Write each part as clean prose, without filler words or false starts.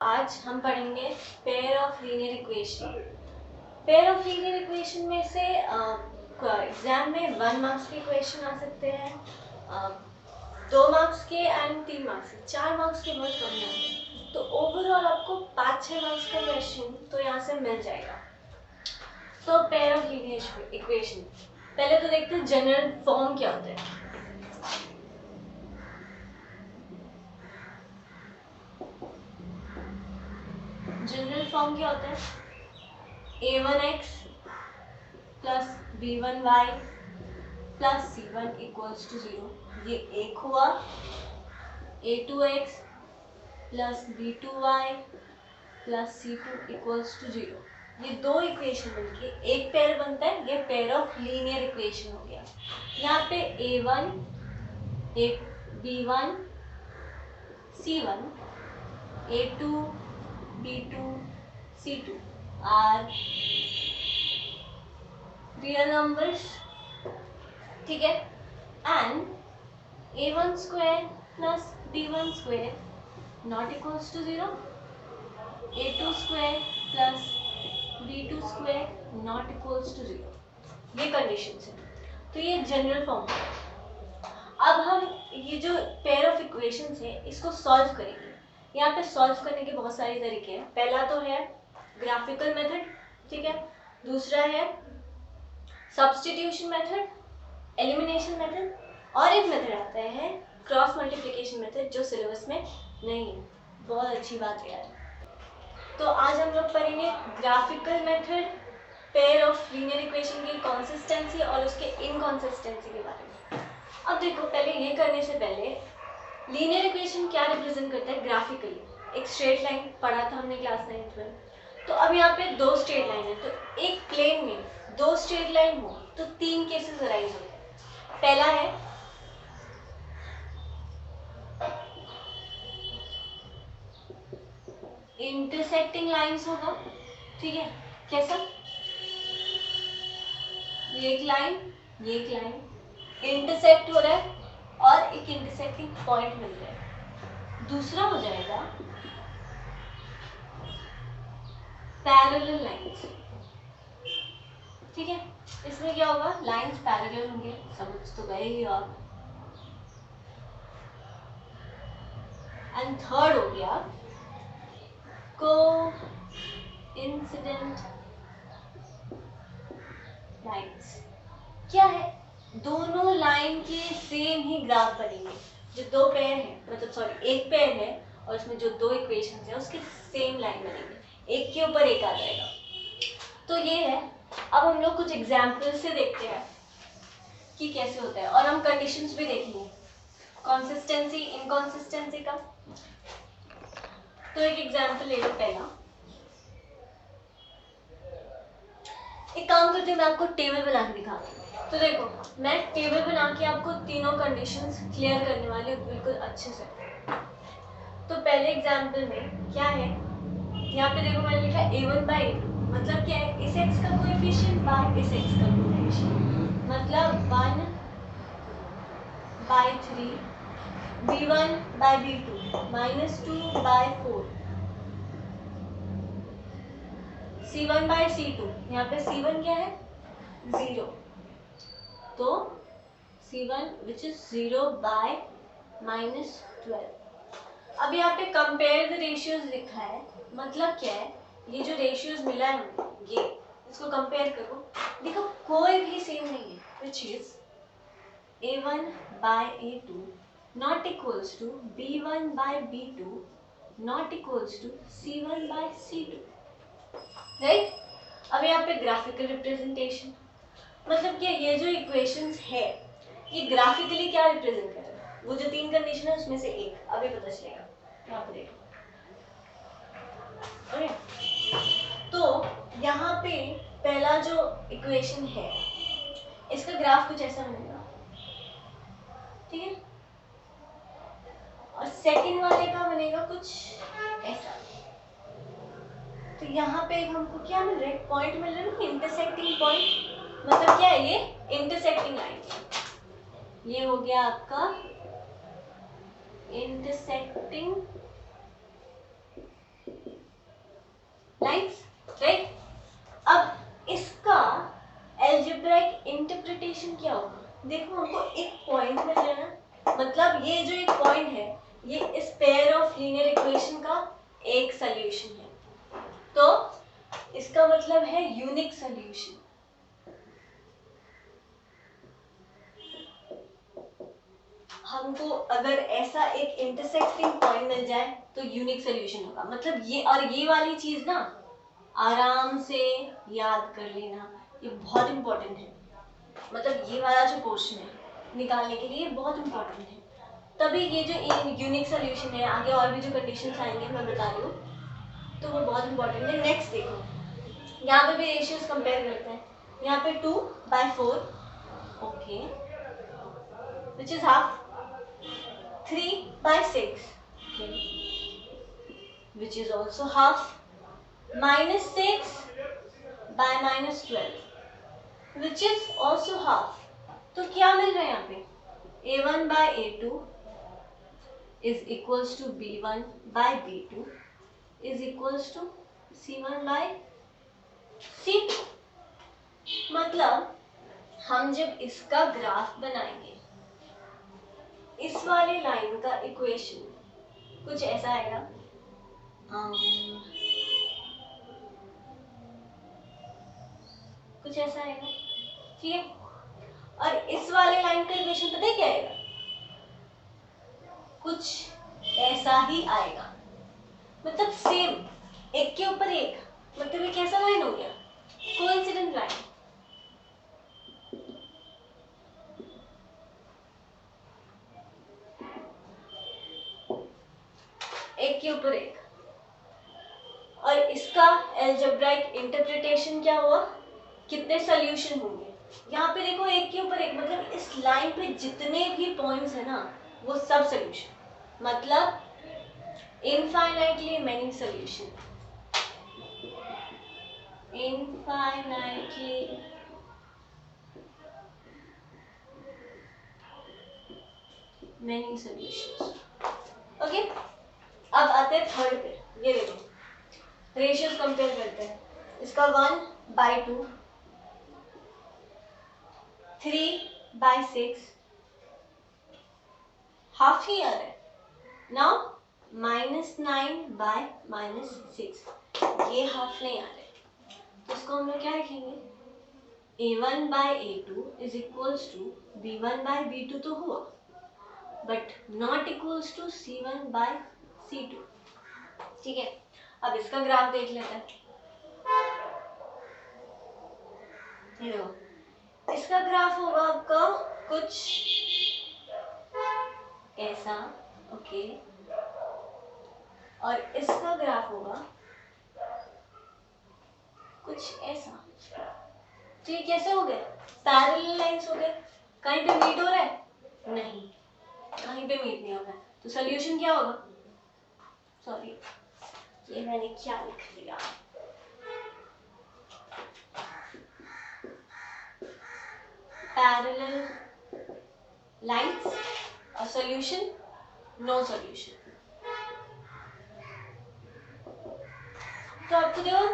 आज हम पढ़ेंगे pair of linear equation. Pair of linear equation में से एग्जाम में 1 मार्क्स के इक्वेशन आ सकते हैं, 2 मार्क्स के एंड 3 मार्क्स के। 4 मार्क्स के बहुत कम आते हैं, तो ओवरऑल आपको 5-6 मार्क्स का क्वेश्चन तो यहाँ से मिल जाएगा। तो पेयर ऑफ लीनियर इक्वेशन पहले तो देखते हैं जनरल फॉर्म क्या होता है। जनरल फॉर्म क्या होता है? a1x plus b1y plus c1 equals to 0। ये एक हुआ। a2x plus b2y plus c2 equals to 0। ये दो इक्वेशन मिलके एक पेयर बनता है, ये पेयर ऑफ लीनियर इक्वेशन हो गया। यहाँ पे a1 b1 c1 a2 b2 c2 are real numbers, ठीक है। And a1 square plus b1 square not equals to 0, a2 square plus b2 square not equals to 0। ये कंडीशंस है। तो ये जनरल फॉर्म है। अब हम ये जो पेयर ऑफ इक्वेशंस है इसको सॉल्व करेंगे। यहाँ पे सॉल्व करने के बहुत सारे तरीके हैं। पहला तो है ग्राफिकल मेथड, ठीक है। दूसरा है सब्स्टिट्यूशन मेथड, एलिमिनेशन मेथड, और एक मेथड आता है क्रॉस मल्टीप्लिकेशन मेथड जो सिलेबस में नहीं है। बहुत अच्छी बात है यार। तो आज हम लोग पढ़ेंगे graphical method, pair of linear equation की कंसिस्टेंसी और उसके इनकंसिस्टेंसी के बारे में। अब देखो, पहले ये करने से पहले लीनियर इक्वेशन क्या रिप्रेजेंट करता है ग्राफिकली। एक स्ट्रेट लाइन पढ़ा था हमने क्लास 9th में। तो अब यहाँ पे दो स्ट्रेट लाइन है, तो एक प्लेन में दो स्ट्रेट लाइन हो तो 3 केसेस अराइज होते हैं। पहला है इंटरसेक्टिंग लाइंस होगा, ठीक है। कैसा? ये एक लाइन इंटरसेक्ट हो रहा है और एक इंटरसेक्टिंग पॉइंट मिल रहा है। दूसरा हो जाएगा पैरेलल लाइंस, ठीक है। इसमें क्या होगा? लाइंस पैरेलल होंगे, समझ तो गए ही आप। एंड थर्ड हो गया को इंसिडेंट लाइंस। क्या है? दोनों लाइन के सेम ही ग्राफ बनेंगे। जो दो पेयर है, मतलब सॉरी एक पेयर है और उसमें जो दो इक्वेशंस है उसके सेम लाइन बनेंगे, एक के ऊपर एक आ जाएगा। तो ये है। अब हम लोग कुछ एग्जाम्पल से देखते हैं कि कैसे होता है, और हम कंडीशंस भी देखेंगे कंसिस्टेंसी इनकंसिस्टेंसी का। तो एक एग्जाम्पल ले लो। पहला एक काम करते हैं, मैं आपको टेबल बना के दिखाती हूँ। तो देखो, मैं टेबल बना के आपको तीनों कंडीशंस क्लियर करने वाली हूँ बिल्कुल अच्छे से। तो पहले एग्जाम्पल में क्या है, यहाँ पे देखो मैंने लिखा a1/a2, मतलब क्या है? इस x का कोएफिशिएंट बाय इस x का कोएफिशिएंट, मतलब 1/3 b1/b2 -2/4 c1/c2। यहाँ पे c1 क्या है? 0, तो c1 विच इज 0/-12। अब यहाँ पे कंपेयर द रेशियोज लिखा है, मतलब क्या है? ये जो रेशियोज मिला है हमें, ये इसको कंपेयर करो। देखो कोई भी सेम नहीं है, which is a1/a2 not equals to b1/b2 not equals to c1/c2, right. अब यहाँ पे ग्राफिकल रिप्रेजेंटेशन, मतलब क्या? ये जो इक्वेशंस है ये ग्राफिकली क्या रिप्रेजेंट कर रहा है? वो जो 3 कंडीशन है उसमें से एक अभी पता चलेगा। यहाँ पे देखो, तो यहाँ पे पहला जो इक्वेशन है इसका ग्राफ कुछ ऐसा बनेगा, ठीक है। और सेकंड वाले का बनेगा कुछ ऐसा। तो यहाँ पे हमको क्या मिल रहा है? पॉइंट मिल रहा है ना, इंटरसेक्टिंग पॉइंट। मतलब क्या है? ये इंटरसेक्टिंग लाइन। ये हो गया आपका इंटरसेक्टिंग देखो हमको एक पॉइंट मिल रहा है ना, मतलब ये जो एक पॉइंट है ये इस पेयर ऑफ लीनियर इक्वेशन का एक सोल्यूशन है, तो इसका मतलब है यूनिक सोल्यूशन। हमको अगर ऐसा एक इंटरसेक्टिंग पॉइंट मिल जाए तो यूनिक सोल्यूशन होगा। मतलब ये और ये वाली चीज ना आराम से याद कर लेना, ये बहुत इंपॉर्टेंट है। मतलब ये वाला जो पोर्शन है निकालने के लिए बहुत इंपॉर्टेंट है, तभी ये जो यूनिक सोल्यूशन है, आगे और भी जो कंडीशंस आएंगे मैं बता रही हूँ, तो वो बहुत इंपॉर्टेंट है। नेक्स्ट देखो, यहाँ पे भी रेशियोज कंपेयर करते हैं। यहाँ पे 2/4, okay, which is half. 3/6, okay, which is also half. -6 by -12, which is also half. तो क्या मिल रहा है यहाँ पे? A1/A2 is equals to B1/B2 is equals to C1/C2। मतलब हम जब इसका ग्राफ बनाएंगे, इस वाले लाइन का इक्वेशन कुछ ऐसा आएगा, कुछ ऐसा आएगा, ठीक है। और इस वाले लाइन का इक्वेशन पता है क्या आएगा? कुछ ऐसा ही आएगा, मतलब सेम, एक के ऊपर एक। मतलब ये कैसा लाइन हो गया? Coincident line. एक के ऊपर एक। और इसका एल्जेब्राइक इंटरप्रिटेशन क्या हुआ? कितने सॉल्यूशन होंगे? यहाँ पे देखो एक के ऊपर एक, मतलब इस लाइन पे जितने भी पॉइंट्स है ना वो सब सॉल्यूशन, मतलब infinitely many solution, infinitely many solutions. Okay, अब आते हैं थर्ड पे। ये देखो रेशियोज कंपेयर करते हैं। इसका 1/2, 3/6, हाफ ही आ रहा है। नाउ -9/-6, ये हाफ नहीं आ रहा है, तो इसको हम लोग क्या लिखेंगे? A1/A2 is equals to B1/B2 तो हुआ, but not equals to C1/C2। ठीक है, अब इसका ग्राफ देख लेते हैं। ये देखो, इसका ग्राफ होगा आपका कुछ ऐसा, ओके, और इसका ग्राफ होगा कुछ ऐसा। तो ये कैसे हो गए? पैरेलल लाइंस हो गए। कहीं पे मीट हो रहा है? नहीं, कहीं पे मीट नहीं हो रहा है, तो सोल्यूशन क्या होगा? सॉरी, ये मैंने क्या लिख दिया? पैरेलल लाइंस, और सोल्यूशन नो सोल्यूशन। तो आपको देखो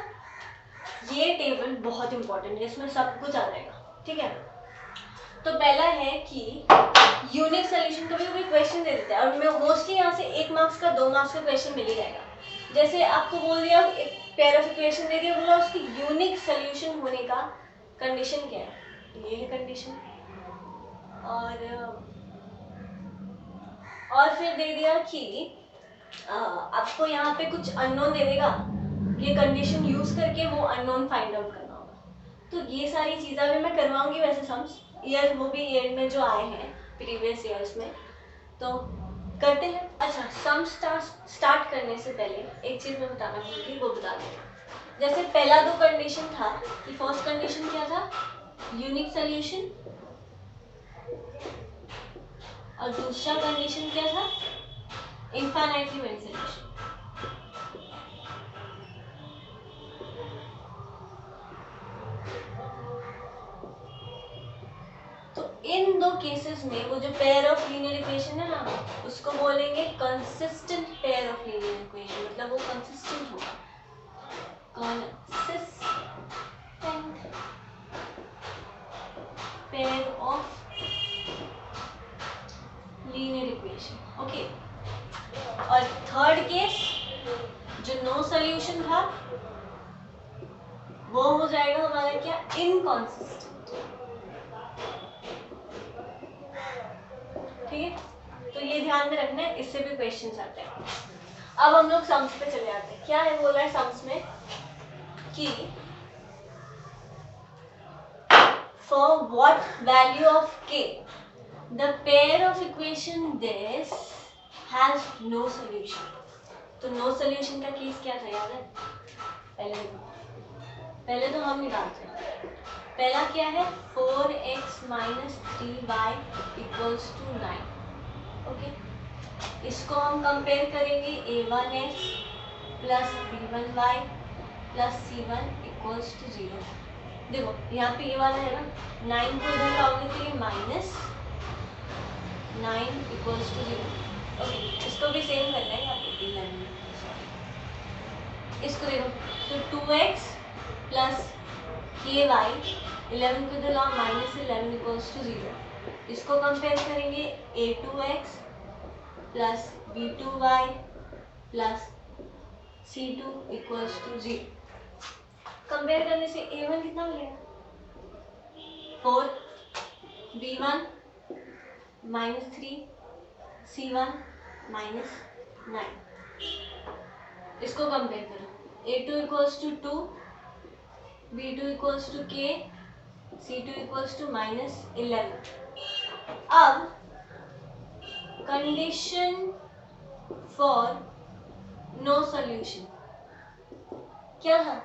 ये टेबल बहुत इंपॉर्टेंट है, इसमें सब कुछ आ जाएगा, ठीक है। तो पहला है कि यूनिक सोल्यूशन, कभी कभी क्वेश्चन दे देते हैं और मैं मोस्टली यहाँ से 1 मार्क्स का 2 मार्क्स का क्वेश्चन मिल ही जाएगा। जैसे आपको बोल दिया एक पेयर ऑफ इक्वेशन दे दिया, बोला उसकी यूनिक सोल्यूशन होने का कंडीशन क्या है, ये है कंडीशन। और फिर दे दिया कि आपको यहाँ पे कुछ अननोन दे देगा, ये कंडीशन यूज करके वो अननोन फाइंड आउट करना होगा। तो ये सारी चीजें अभी मैं करवाऊंगी वैसे सम्स, ईयर वो भी ईयर में जो आए हैं प्रीवियस ईयर्स में, तो करते हैं। अच्छा, सम स्टार्ट करने से पहले एक चीज मैं बताना भूल, वो बता दें। जैसे पहला दो कंडीशन था कि फर्स्ट कंडीशन क्या था? यूनिक सोल्यूशन, और दूसरा कंडीशन क्या था? Infinitely many solution. तो इन दो केसेस में वो जो पेयर ऑफ लीनियर इक्वेशन है ना, उसको बोलेंगे consistent pair of linear equation, मतलब वो कंसिस्टेंट होगा, कंसिस्टेंट पेयर ऑफ जो नो सोल्यूशन था वो हो जाएगा हमारा क्या, इनकॉन्सिस्टेंट। ठीक है, तो ये ध्यान में रखना है, इससे भी क्वेश्चन आते हैं। अब हम लोग सम्स पे चले आते हैं। क्या है बोला है सम्स में कि for what value of k the pair of equation this has no solution। तो no solution का केस क्या था याद है? पहले तो हम निकालते हैं। पहला क्या है, 4x minus 3y equals to 9। Okay, इसको हम कंपेयर करेंगे a1x plus b1y plus c1 equals to 0। देखो यहाँ पे ये वाला है ना, 9 को इधर लाओगे तो ये माइनस 9 इक्वल्स टू 0। ओके, इसको भी सेम करना है यहाँ पे 11, इसको देखो तो 2x प्लस ky 11 को इधर लाओ माइनस 11 इक्वल्स टू 0। इसको कंपेयर करेंगे a2x plus b2y plus c2 equals to 0। Compare करने से a1 कितना मिलेगा, 4, b1 माइनस 3, c1 माइनस 9। इसको कंपेयर करो, a2 equals to 2, b2 equals to k, c2 equals to minus 11। अब कंडीशन फॉर नो सॉल्यूशन क्या था,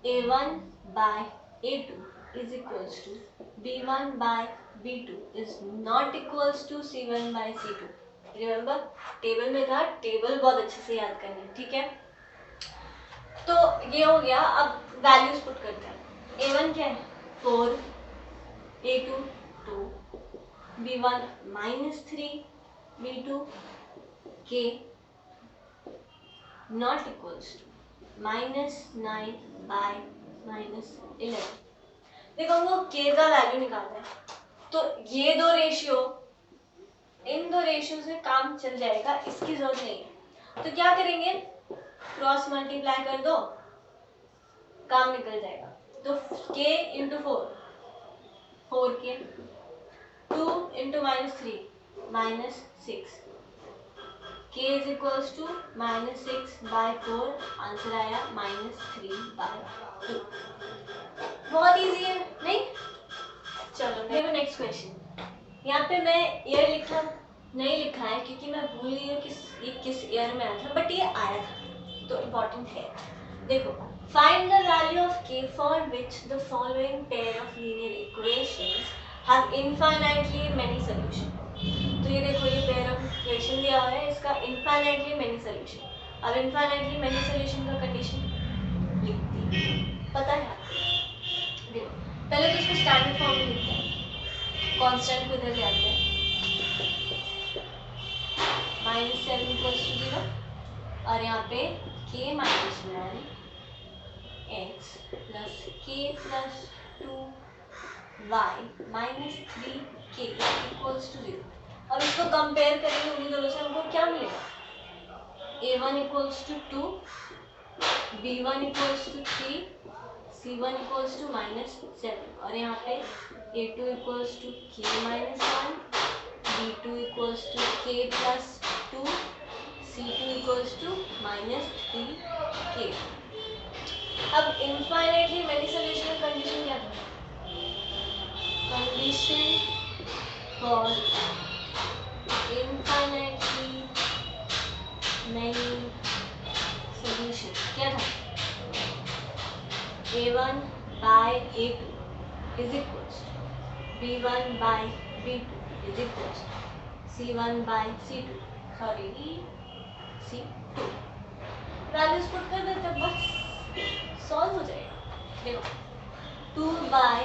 a1 by a2 is equals to b1 by b2 is not equals to c1 by c2। Remember table में था, table बहुत अच्छे से याद करना है, ठीक है। तो ये हो गया, अब वैल्यूज पुट करते हैं। a1 क्या है 4, a2 2, b1 minus 3, b2 k not equals to minus 9 bye minus 11। देखो हमको k का वैल्यू निकालना है, तो ये दो रेशियो, इन दो रेशियो से काम चल जाएगा, इसकी जरूरत नहीं है। तो क्या करेंगे, क्रॉस मल्टीप्लाई कर दो, काम निकल जाएगा। तो k into 4, 4k, 2 into minus 3 minus 6, k is equals to minus 6 by 4, answer आया माइनस 3 बाय 2। बहुत इजी है नहीं? चलो देखो नेक्स्ट क्वेश्चन। यहाँ पे मैं ईयर लिखा नहीं लिखा है क्योंकि मैं भूल गई हूँ किस ईयर में आया था, बट ये आया था तो इम्पोर्टेंट है। देखो, find the value of k for which the following pair of linear equations have infinitely many solution. तो ये देखो, ये पेयर ऑफ इक्वेशन दिया हुआ है, इसका इनफाइनाइटली मेनी सॉल्यूशन। अब इनफाइनाइटली मेनी सॉल्यूशन का कंडीशन लिखती है, पता है आपको। देखो पहले तो इसको स्टैंडर्ड फॉर्म में लिखते हैं, कांस्टेंट को इधर ले आते हैं, -7 इक्वल्स टू 0, और यहाँ पे k minus 1 x plus k plus 2 y minus 3 k equals to 0। अब इसको कंपेयर करेंगे उन्हीं दोनों से, हमको क्या मिलेगा, a1 equals to 2, b1 equals to 3, c1 equals to minus 7, और यहाँ पे a2 equals to k minus 1, b2 equals to k plus 2, c2 equals to minus 3k। अब इनफाइनाइटली मेनी सॉल्यूशन का कंडीशन क्या था, condition for infinitely many solution क्या था, a1 by a2 is equals to b1 by b2 is equals to c1 by c2, sorry c2। Values put कर देते हैं, बस सॉल्व हो जाएगा। देखो 2 by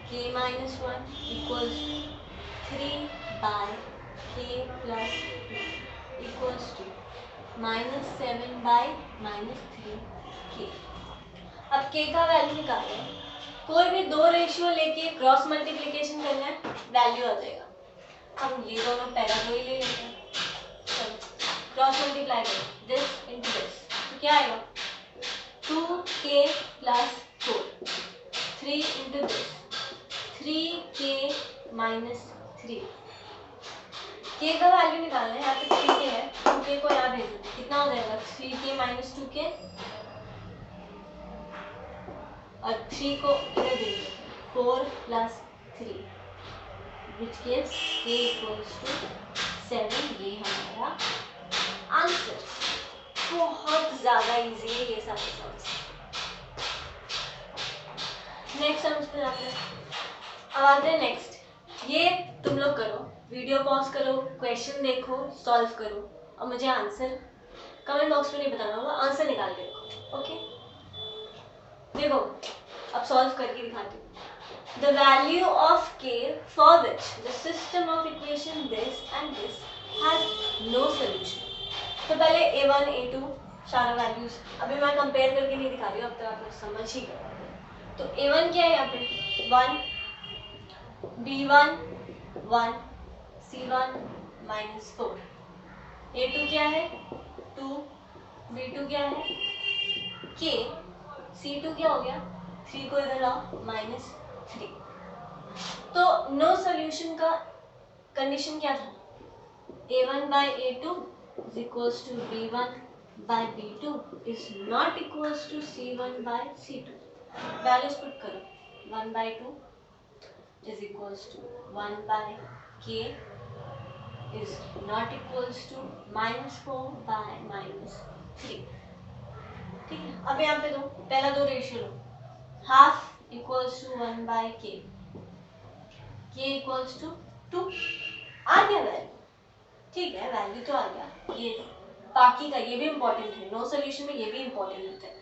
k minus 1 equals 3 by k plus 2 equals to minus 7 by minus 3k। अब k का value निकालना है, कोई भी दो रेशियो लेके क्रॉस मल्टीप्लिकेशन करना है, वैल्यू आ जाएगा। हम ये दोनों पैरा को ही ले लेते हैं, चलो क्रॉस मल्टीप्लाई करो, दिस क्या आएगा 2k plus 4 3 into this 3k minus 3 k का वैल्यू निकालना है। यहाँ पे 3k है 2k को यहाँ भेज दो कितना हो जाएगा 3k माइनस 2k और 3 को इधर भेज दो 4 plus 3 which gives k equals to 7। ये हमारा आंसर। बहुत ज्यादा इजी है ये सारे सम्स। नेक्स्ट सम्स पे जाते हैं। अब आते हैं नेक्स्ट। ये तुम लोग करो, वीडियो पॉज करो, क्वेश्चन देखो, सॉल्व करो और मुझे आंसर कमेंट बॉक्स में नहीं बताना होगा, आंसर निकाल के रखो। ओके देखो अब सॉल्व करके दिखाती हूँ। The value of k for which the system of equation this and this has no solution। तो पहले a1 a2 सारा वैल्यूज अभी मैं कंपेयर करके नहीं दिखा रही हूँ, अब तक आप लोग समझ ही गए। तो a1 क्या है यहाँ पे 1 b1 1 c1 माइनस 4 a2 क्या है 2 b2 क्या है k c2 क्या हो गया 3 को इधर लाओ माइनस 3। तो नो सॉल्यूशन का कंडीशन क्या था a1 by a2 is equals to b1 by b2 is not equals to c1 by c2। Values put करो 1 by 2 is equals to 1 by k is not equals to minus 4 by minus 3। ठीक है अब यहाँ पे दो पहला दो ratio लो half equals to 1 by k k equals to 2 आ गया वैल्यू। ठीक है वैल्यू तो आ गया। ये बाकी का ये भी इंपॉर्टेंट है, नो सॉल्यूशन में ये भी इंपॉर्टेंट होता है।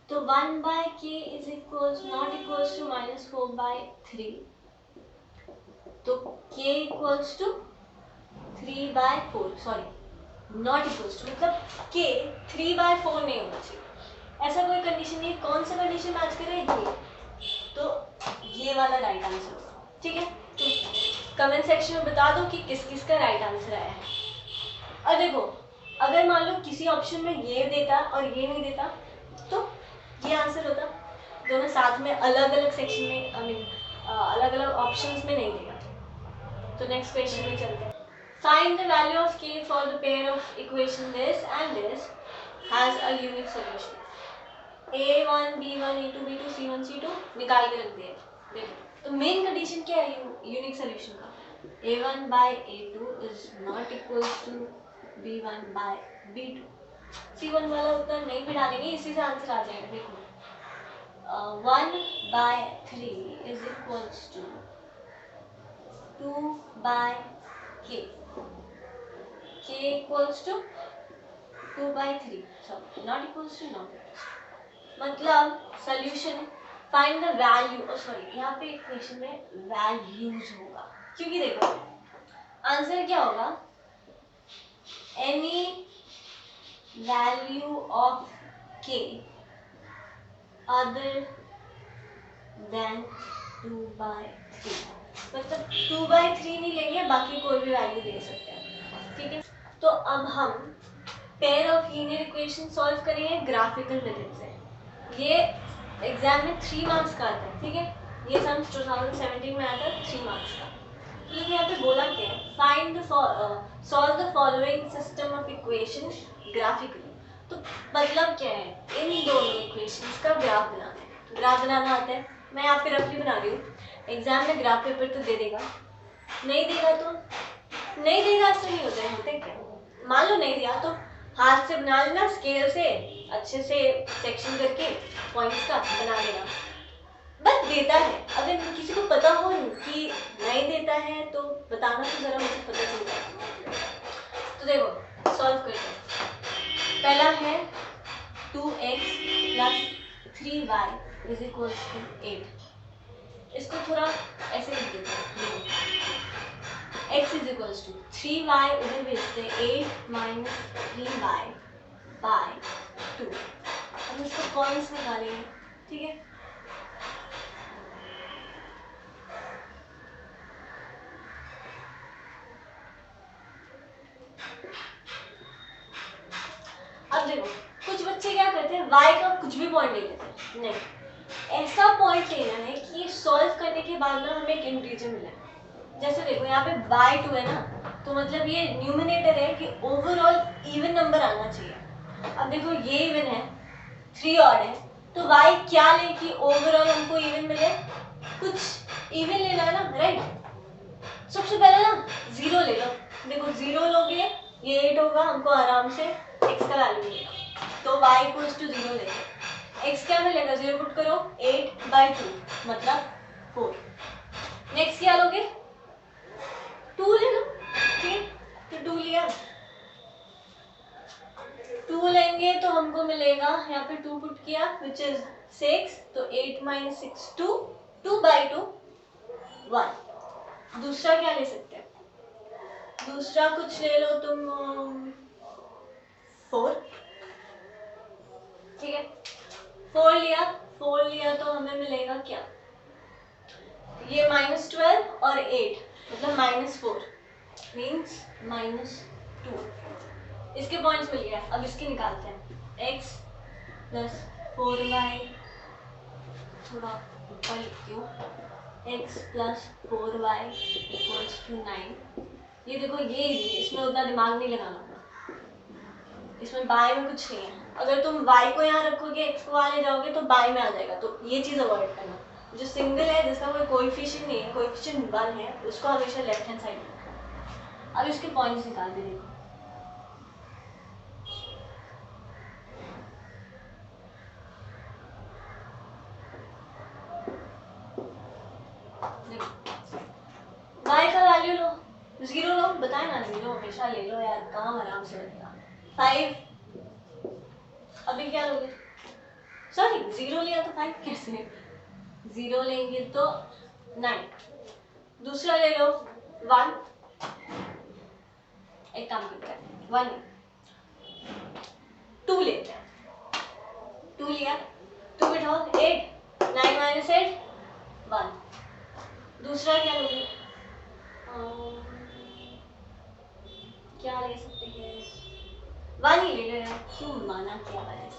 तो 1 by k is equals not equals to minus 4 by 3 तो k equals to 3 by 4 sorry not equals to मतलब k 3 by 4 नहीं होना चाहिए। ऐसा कोई कंडीशन नहीं है। कौन सा कंडीशन मैच करे ये तो ये वाला राइट आंसर होगा। ठीक है तो कमेंट सेक्शन में बता दो कि किस किस का राइट आंसर आया है। और देखो अगर मान लो किसी ऑप्शन में ये देता और ये नहीं देता तो ये आंसर होता। दोनों साथ में अलग अलग सेक्शन में आई मीन अलग अलग ऑप्शंस में नहीं देगा। तो नेक्स्ट क्वेश्चन में चलते हैं। Find the value of k for the pair of equation this and this has a unique solution. a1 b1 a2 b2 c1 c2 निकाल के रख दिए। देखो तो मेन कंडीशन क्या है यूनिक सॉल्यूशन का a1 by a2 is not equals to b1 by b2। c1 वाला उत्तर नहीं भी डालेंगे इसी से आंसर आ जाएगा। देखो 1 by 3 is equals to 2 by k k equals to 2 by 3 so not equals to not equals to मतलब solution find the value sorry यहाँ पे इक्वेशन में वैल्यूज होगा क्योंकि देखो आंसर क्या होगा any value of k other than 2 by 3 मतलब 2 by 3 नहीं लेंगे बाकी कोई भी वैल्यू दे सकते हैं। ठीक है तो अब हम pair of linear equation solve करेंगे ग्राफिकल मेथड से। ये एग्जाम में 3 मार्क्स का आता है। ठीक है ये सम्स 2017 में आता है 3 मार्क्स का। तो यहाँ पे बोला क्या है find the solve the following system of equation graphically. तो मतलब क्या है इन दोनों इक्वेशंस का ग्राफ बनाना है। ग्राफ बनाना आता है मैं यहाँ पे रफली बना रही हूँ। एग्जाम में ग्राफ पेपर तो दे देगा नहीं देगा तो नहीं देगा ऐसा नहीं होता है। होते क्या मान लो नहीं दिया तो हाथ से बना लेना स्केल से अच्छे से सेक्शन करके पॉइंट्स का बना लेना। बस देता है अगर किसी को पता हो कि नहीं देता है तो बताना तो जरा मुझे पता चल जाए। तो देखो सॉल्व करते हैं। पहला है 2x plus 3y is equals to 8। इसको थोड़ा ऐसे लिख देते हैं x is equals to 3y उधर भेजते हैं 8 minus 3y by 2। हम इसको पॉइंट्स निकालेंगे। ठीक है अब देखो कुछ बच्चे क्या करते हैं, y का कुछ भी पॉइंट ले लेते हैं, नहीं, ऐसा पॉइंट लेना है कि ये सॉल्व करने के बाद ना हमें एक इंटीजर मिला है। जैसे देखो यहाँ पे y2 है ना, तो मतलब ये न्यूमिनेटर है कि ओवरऑल इवन नंबर आना चाहिए। अब देखो ये इवन है, 3 ऑड है, तो y क्या ले कि ओवरऑल हमको इवन मिले, कुछ इवन लेना है ना, राइट। सबसे पहले ना 0 ले लो, देखो 0 लोगे ये 8 होगा, हमको आराम से x का वैल्यू मिलेगा, तो y इक्वल्स टू 0 लेंगे, x क्या मिलेगा, 0 पुट करो, 8/2 मतलब 4। नेक्स्ट क्या लोगे, 2 ले लो, ठीक, तो 2 लिया, 2 लेंगे तो हमको मिलेगा, यहाँ पे 2 पुट किया विच इज 6, तो 8 - 6 2, 2/2 1। दूसरा क्या ले सकते हैं, दूसरा कुछ ले लो तुम 4, ठीक है, 4 लिया तो हमें मिलेगा क्या, ये -12 और 8 मतलब -4 मीन्स -2। इसके पॉइंट्स मिल गया, अब इसके निकालते हैं, x + 4y, थोड़ा ऊपर लिखती हूँ, x + 4y = 9। ये देखो ये इसमें उतना दिमाग नहीं लगाना, इसमें बाय में कुछ नहीं है, अगर तुम y को यहाँ रखोगे x को वहाँ ले जाओगे तो बाय में आ जाएगा, तो ये चीज़ अवॉइड करना। जो सिंगल है जिसका कोई कोएफिशिएंट नहीं है, कोएफिशिएंट 1 है, उसको हमेशा लेफ्ट हैंड साइड में रखना। अब इसके पॉइंट्स निकाल दे, देखो y का वैल्यू लो, 0 लो, बताए ना 0 हमेशा ले लो यार, काम आराम से बनेगा। 5, अभी क्या लोगे, सॉरी 0 लिया तो 5 कैसे, 0 लेंगे तो 9, दूसरा ले लो 1, एक काम करते हैं 1 2 लेते हैं, 2 लिया, 2 बिठाओ 8, 9 - 8 1। दूसरा क्या लोगे, क्या ले सकते हैं, 1 ही ले लो यार, क्यों माना क्या है,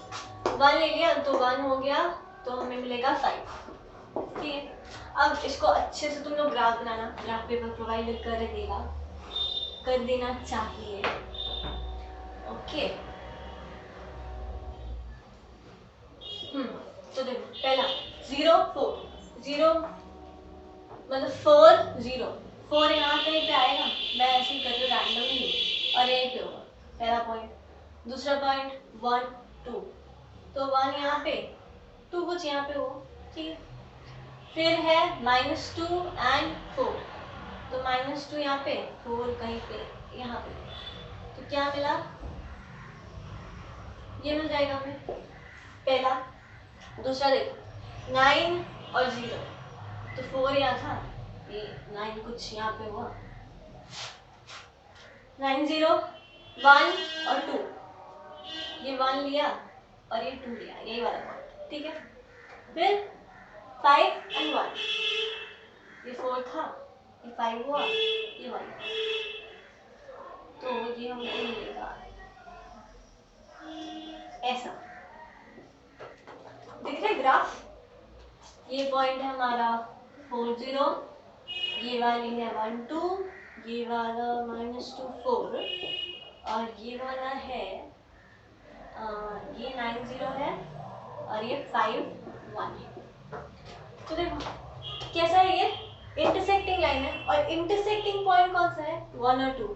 1 ले लिया तो 1 हो गया, तो हमें मिलेगा 5, ठीक है। अब इसको अच्छे से तुम लोग ग्राफ बनाना, ग्राफ पेपर प्रोवाइड कर देना चाहिए, ओके। तो देखो पहला 0 4 0 मतलब 4 0, 4 यहाँ कहीं पे आएगा, मैं ऐसे ही कर रही हूँ रैंडमली, और यहीं पे होगा पहला पॉइंट। दूसरा पॉइंट 1 2, तो 1 यहाँ पे, 2 कुछ यहाँ पे हो, ठीक है। फिर है -2 and 4, तो -2 यहाँ पे, 4 कहीं पे यहाँ पे, तो क्या मिला, ये मिल जाएगा हमें पहला। दूसरा देखो 9 और 0, तो 4 यहाँ था, ये 9 कुछ यहाँ पे हुआ, 9 0 1 और 2, ये 1 लिया और ये 2 लिया, यही वाला पॉइंट, ठीक है। फिर 5 and 1, ये 4 था, ये 5 हुआ, ये 1, तो ये हमको मिलेगा ऐसा, दिख रहा है ग्राफ, ये पॉइंट है हमारा 4 0, ये वाली है 1 2, ये वाला -2 4, और ये वाला है ये 9 0 है, और ये 5 1 है। तो देखो कैसा है, ये इंटरसेक्टिंग लाइन है, और इंटरसेक्टिंग पॉइंट कौन सा है, 1 और 2,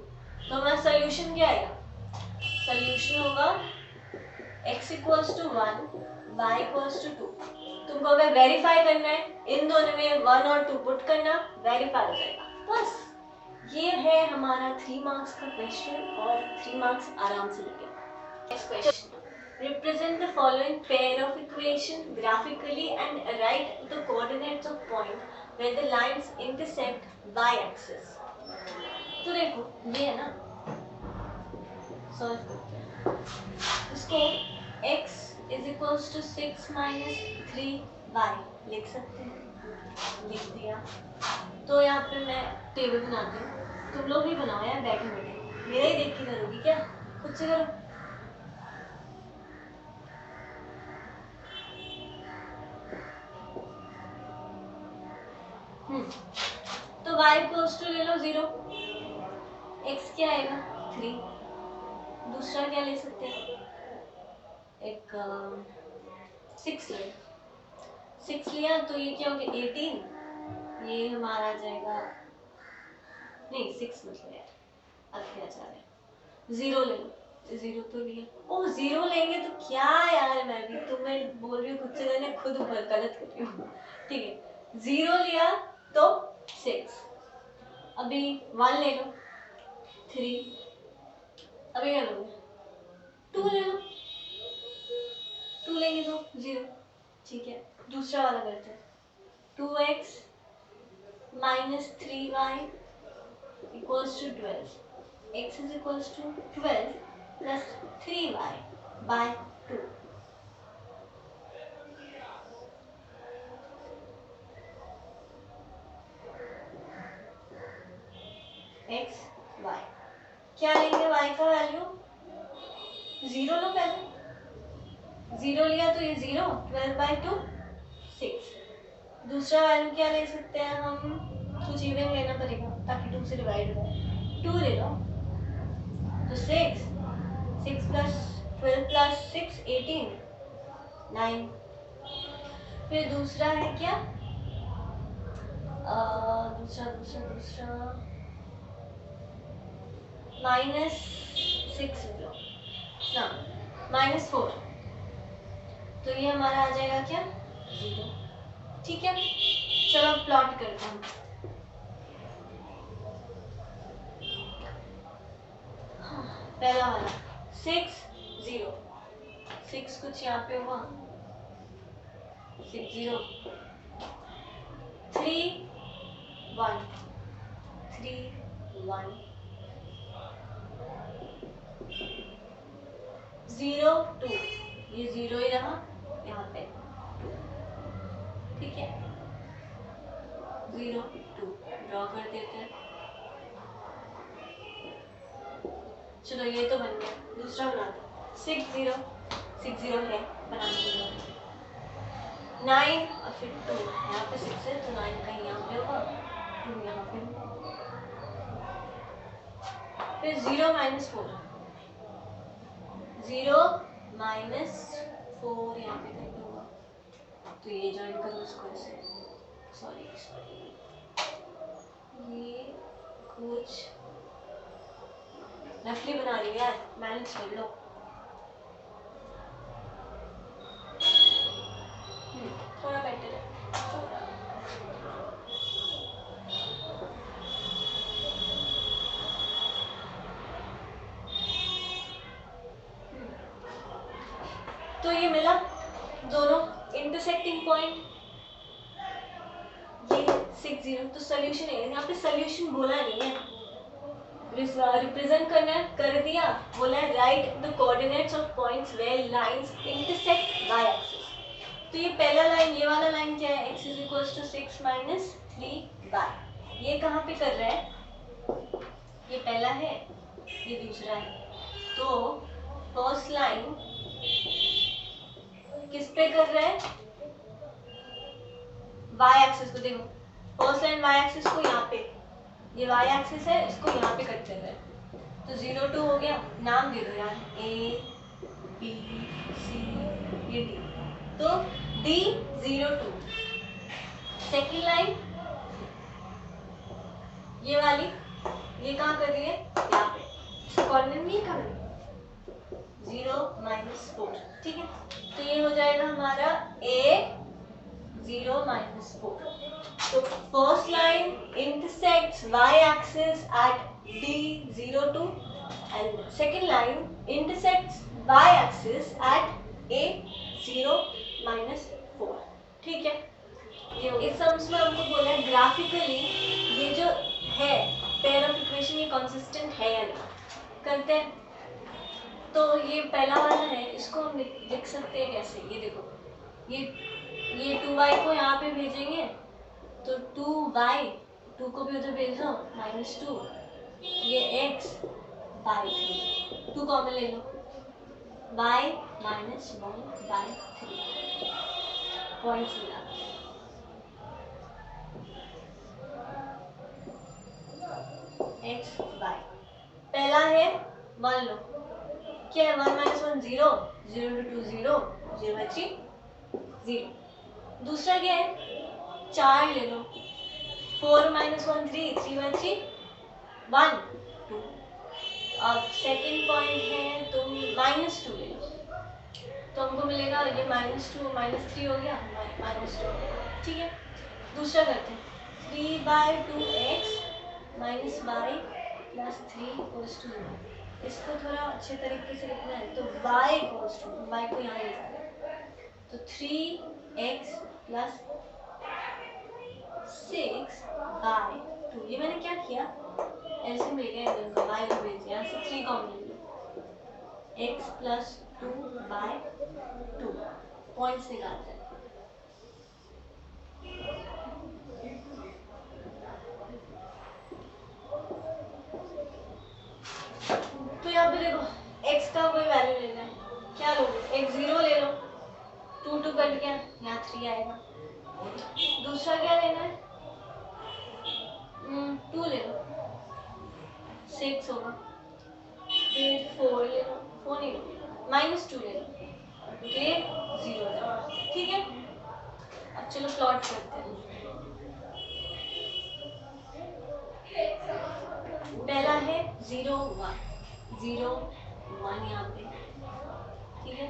तो हमारा सोल्यूशन क्या आएगा, सोल्यूशन होगा x = 1 y = 2। तुमको अगर वेरीफाई करना है, इन दोनों में 1 और 2 पुट करना, वेरीफाई हो जाएगा, बस ये है हमारा 3 मार्क्स का क्वेश्चन, और 3 मार्क्स आराम से लगे। Next question, represent the following pair of equation graphically and write the coordinates of point where the lines intersect y axis। तो देखो ये है ना, सॉल्व करते हैं इसको, x = 6 - 3y लिख सकते हैं, लिख दिया। तो यहाँ पे मैं टेबल बनाती हूँ, तुम लोग भी बनाओ यार बैठे बैठे, मेरा ही देख के करोगी क्या, खुद से करो। तो y इक्वल्स टू ले लो 0, x क्या आएगा 3, दूसरा क्या ले सकते हैं, एक 6 ले, 6 लिया तो ये क्या हो गया 18, ये हमारा आ जाएगा, नहीं 6 मतलब यार अब क्या जा रहा है, 0 ले लो, 0 तो लिया, ओ 0 लेंगे तो क्या यार, मैं भी तो मैं बोल रही हूँ खुद से, मैंने खुद ऊपर गलत कर रही हूँ, ठीक है 0 लिया तो 6, अभी 1 ले लो 3, अभी क्या लोगे 2 ले लो, 2 लेंगे तो 0, ठीक है दूसरा वाला करते हैं, 2x minus 3y equals to 12, x is equals to 12 plus 3y by 2, x y क्या लेंगे y का वैल्यू 0 लो, पहले 0 लिया तो ये 0, 12 by 2 6, दूसरा वैल्यू क्या ले सकते हैं हम, कुछ इवन लेना पड़ेगा ताकि 2 से डिवाइड हो जाए, 2 ले लो तो 6, 6 plus 12 plus 6 18, 9, फिर दूसरा है क्या, दूसरा -6 लो ना, -4, तो ये हमारा आ जाएगा क्या 0, ठीक है चलो प्लॉट करते हैं, हाँ, पहला वाला 6 0, 6 कुछ यहाँ पे हुआ 6 0, 3 1, 3 1, 0 2, ये 0 ही रहा यहाँ पे 2, ठीक है 0 2 ड्रॉ कर देते हैं, चलो ये तो बन गया, दूसरा बना दो 6 0, 6 0 है बना दो, 9 और फिर 2, यहाँ पे 6 है तो 9 कहीं यहाँ पे होगा, 2 यहाँ पे होगा, फिर 0 -4, 0 -4 यहाँ पे कहीं होगा, तो ये ज्वाइन करो इसको ऐसे, सॉरी ये कुछ रफली बना रही हूँ यार, मैनेज कर लो, थोड़ा बेटर है थोड़ा, तो ये मिला दोनों इंटरसेक्टिंग पॉइंट, ये 6 0, तो सोल्यूशन है, यहाँ पे सोल्यूशन बोला नहीं है, रिप्रेजेंट करना कर दिया, बोला है write the coordinates of points where lines intersect by axis, तो ये पहला लाइन, ये वाला लाइन क्या है, x is equals to 6 minus 3y, ये कहाँ पे कर रहा है, ये पहला है ये दूसरा है, तो फर्स्ट लाइन किस पे कर रहा है, y एक्सिस को, देखो फर्स्ट लाइन y एक्सिस को यहाँ पे, ये y एक्सिस है इसको यहाँ पे कट कर रहा है, तो 0 2 हो गया, नाम दे दो यार a b c ये d, तो d 0 2, सेकेंड लाइन ये वाली, ये कहाँ कर रही है यहाँ पे, कॉर्नर नहीं कर रही, 0 -4, ठीक है तो ये हो जाएगा हमारा a 0 -4, तो first line intersects y axis at d 0 2 and second line intersects y axis at a 0 -4, ठीक है इस सम्स में हमको बोला है ग्राफिकली ये जो है पेयर ऑफ इक्वेशन ये कंसिस्टेंट है या नहीं, करते हैं, तो ये पहला वाला है, इसको हम लिख सकते हैं कैसे, ये देखो ये 2y को यहाँ पे भेजेंगे तो 2y, 2 को भी उधर भेज दो -2, ये x by 3, 2 कॉमन ले लो, y -1 by 3 पॉइंट्स मिला, एक्स वाई। पहला है मान लो क्या है 1 माइनस 1 0, 0 इंटू 2 0, 0 बाई 3 0। दूसरा क्या है 4 ले लो 4 माइनस 1 3, 3 बाई 3 1 2। अब सेकेंड पॉइंट है तुम माइनस 2 ले लो तो हमको मिलेगा ये -2 -3 हो गया -2 ठीक है। दूसरा करते हैं 3 by 2x minus y plus 3 equals to 0। इसको थोड़ा अच्छे तरीके से लिखना है तो y इक्वल्स टू y को यहाँ लिखा है तो 3x प्लस 6 बाई 2। ये मैंने क्या किया ऐसे ले गया इधर का y को भेज दिया यहाँ से 3 कॉमन ले लो x प्लस 2 बाई 2 पॉइंट्स निकालते हैं। तो यहाँ पे देखो x का कोई वैल्यू लेना है क्या लोगे x 0 ले लो 2 2 कट गया यहाँ 3 आएगा। दूसरा क्या लेना है 2 ले लो 6 होगा। फिर 4 ले लो 4 नहीं लो -2 ले लो ये 0 हो जाएगा ठीक है। अब चलो प्लॉट करते हैं। पहला है 0 1 0 1 यहाँ पे ठीक है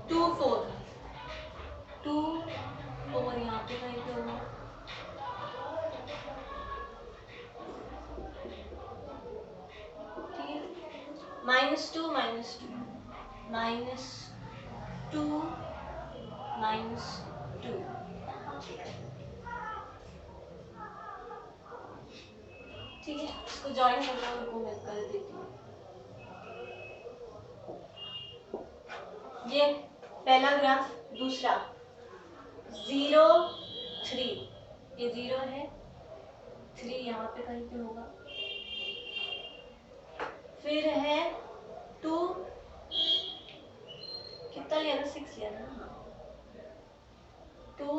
2 4 2 4 यहाँ पे कहीं पे होगा ठीक है -2 -2 -2 -2 ठीक है। इसको ज्वाइन करना उनको मैं कर देती हूँ। ये पहला ग्राफ दूसरा 0 3 ये 0 है 3 यहाँ पे कहीं पे होगा। फिर है 2 कितना लिया था 6 लिया था 2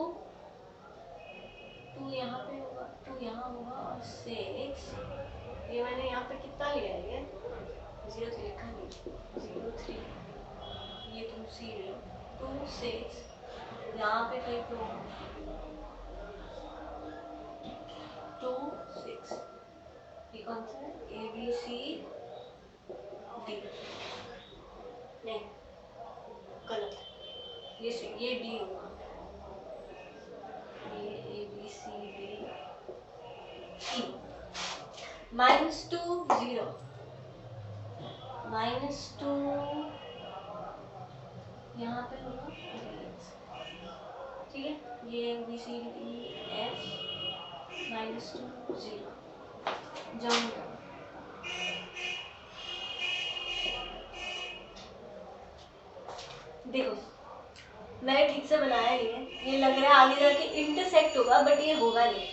2 यहाँ पे होगा 2 यहाँ होगा और 6 ये मैंने यहाँ पे कितना लिया है ये 0 तो लिखा नहीं 0 3 ये तुम सी लो 2 6 यहाँ पे कहीं पे होगा 2 6 ये कौन सा है ए बी सी डी नहीं गलत ये डी होगा ये A B C D E -2 0 -2 यहाँ पे होगा ठीक है ये बी सी डी एफ -2 0 जम देखो मैंने ठीक से बनाया नहीं है ये लग रहा है आगे जाके इंटरसेक्ट होगा बट ये होगा नहीं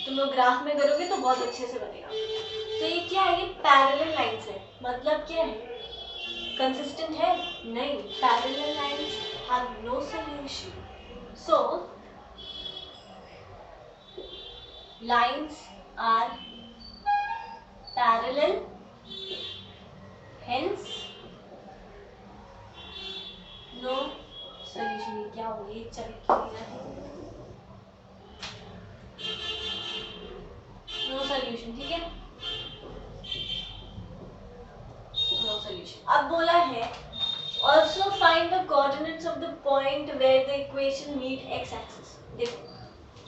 तुम लोग ग्राफ में करोगे तो बहुत अच्छे से बनेगा। तो ये क्या है ये पैरेलल लाइंस है मतलब क्या है कंसिस्टेंट है नहीं parallel lines have no solution so lines are parallel hence no solution. ये क्या होगी चल नो सॉल्यूशन ठीक है नो सॉल्यूशन। अब बोला है also find the coordinates of the point where the equation meet x axis। देखो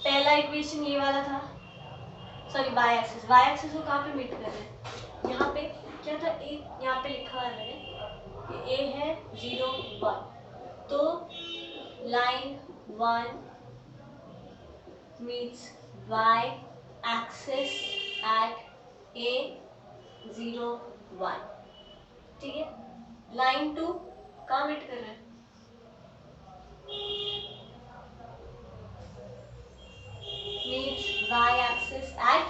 पहला इक्वेशन ये वाला था सॉरी y एक्सिस को कहाँ पे मीट कर रहे हैं यहाँ पे क्या था a यहाँ पे लिखा है मैंने ये a है 0 1 तो line 1 meets y axis at a 0 1 ठीक है। लाइन 2 कहाँ मीट कर रहे हैं meets y axis at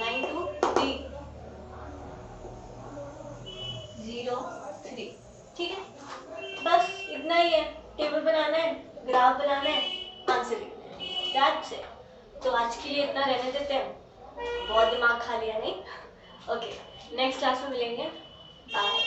line 2 d 0 3 ठीक है। बस इतना ही है टेबल बनाना है ग्राफ बनाना है आंसर लिखना है दैट्स इट। तो आज के लिए इतना रहने देते हैं, बहुत दिमाग खा लिया नहीं? ओके, नेक्स्ट क्लास में मिलेंगे, बाय।